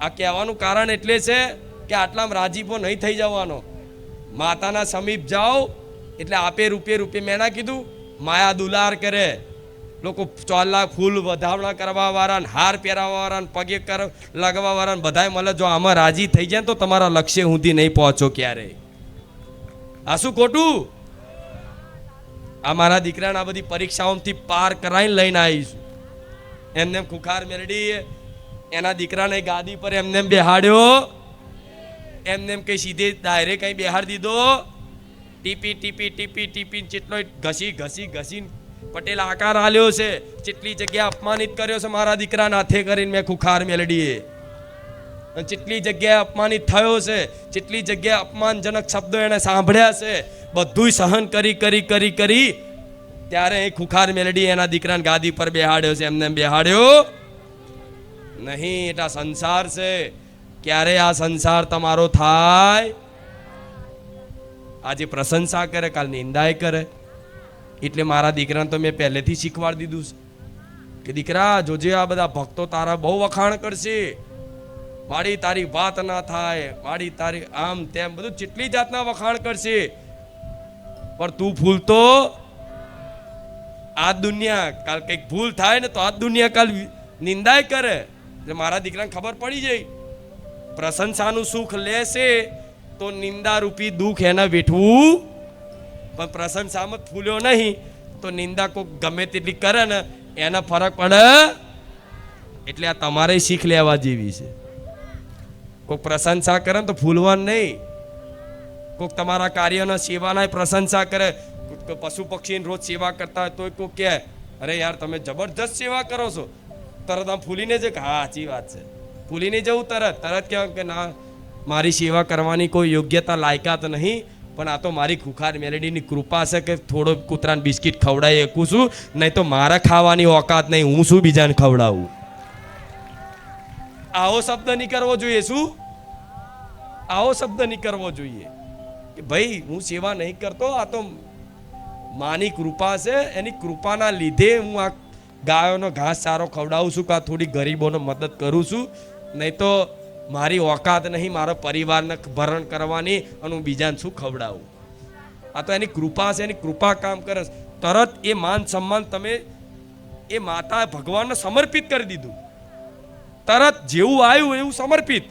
આ કહેવાનું કારણ એટલે છે કે આટલામાં રાજીપો નહીં થઈ જવાનો. માતાના સમીપ જાઓ એટલે આપે રૂપે મેં ના કીધું માયા દુલાર કરે. લોકો ચોલા ફૂલ વધાવણા કરવા વાળા, હાર પહેરાવવા વાળા, પગે લગાવવા વાળા બધાય મળે. જો આમાં રાજી થઈ જાય તો તમારા લક્ષ્ય સુધી નહીં પહોંચો ક્યારે. આ શું ખોટું? આ મારા દીકરાને આ બધી પરીક્ષાઓથી પાર કરાવીને લઈને આવીશું. એમને ખુખાર મેળડી એના દીકરાને ગાદી પર એમને બેહાડ્યો, એમને કઈ સીધે ડાયરેક્ટ કઈ બેહાડ દીધો. ટીપી જેટલો ઘસી પટેલ આકાર આલ્યો છે, જેટલી જગ્યા અપમાનિત કર્યો છે મારા દીકરાના હાથે કરીને મેં ખુખાર મેલડીએ. જેટલી જગ્યાએ અપમાનિત થયો છે, જેટલી જગ્યાએ અપમાનજનક શબ્દો એને સાંભળ્યા છે, બધું સહન કરી ત્યારે એ ખુખાર મેલડી એના દીકરાને ગાદી પર બેહાડ્યો છે. એમને બેહાડ્યો નહીં. એટલા સંસાર છે. ક્યારે આ સંસાર તમારો થાય? આજે પ્રશંસા કરે, કાલ નિંદાય કરે. એટલે મારા દીકરાને તો મેં પહેલેથી શીખવાડી દીધું છે કે દીકરા જોજે, આ બધા ભક્તો તારા બહુ વખાણ કરશે. મારી તારી વાત ના થાય, મારી તારી આમ તેમ બધું જેટલી જાતના વખાણ કરશે, પણ તું ભૂલતો આ દુનિયા કાલ કંઈક ભૂલ થાય ને તો આ દુનિયા કાલ નિંદાય કરે. એટલે મારા દીકરાને ખબર પડી જાય પ્રશંસાનું સુખ લેશે તો નિંદા રૂપી દુઃખ એને વેઠવું. પણ પ્રશંસામાં ફૂલ્યો નહીં તો નિંદા કોઈ ગમે તેટલી કરે ને એને ફરક પડે. એટલે આ તમારે શીખ લેવા જેવી છે. કોઈ પ્રશંસા કરે ને તો ફૂલવાનું નહીં. કોઈક તમારા કાર્યના સેવાના પ્રશંસા કરે, પશુ પક્ષીની રોજ સેવા કરતા હોય તો કોઈ કહે અરે યાર તમે જબરજસ્ત સેવા કરો છો, તરત આમ ફૂલીને જ હા સાચી વાત છે, ફૂલીને જવું તરત કહેવાય કે ના મારી સેવા કરવાની કોઈ યોગ્યતા લાયકાત નહીં, પણ આ તો મારી ખુખાર મેલેડીની કૃપા છે કે થોડો કૂતરાને બિસ્કિટ ખવડાવી શકું છું, નહીં તો મારા ખાવાની ઓકાત નહીં, હું શું બીજાને ખવડાવું. આવો શબ્દ નહીં કરવો જોઈએ. શું આવો શબ્દ નહીં કરવો જોઈએ કે ભાઈ હું સેવા નહીં કરતો, આ તો માની કૃપા છે, એની કૃપાના લીધે હું આ ગાયોનો ઘાસ સારો ખવડાવું છું, કે થોડી ગરીબોને મદદ કરું છું, નહીં તો મારી ઓકાત નહીં મારા પરિવારને ભરણ કરવાની અને હું બીજાને શું ખવડાવું. આ તો એની કૃપા છે, એની કૃપા કામ કરે. તરત એ માન સન્માન તમે એ માતા ભગવાનને સમર્પિત કરી દીધું. તરત જેવું આવ્યું એવું સમર્પિત.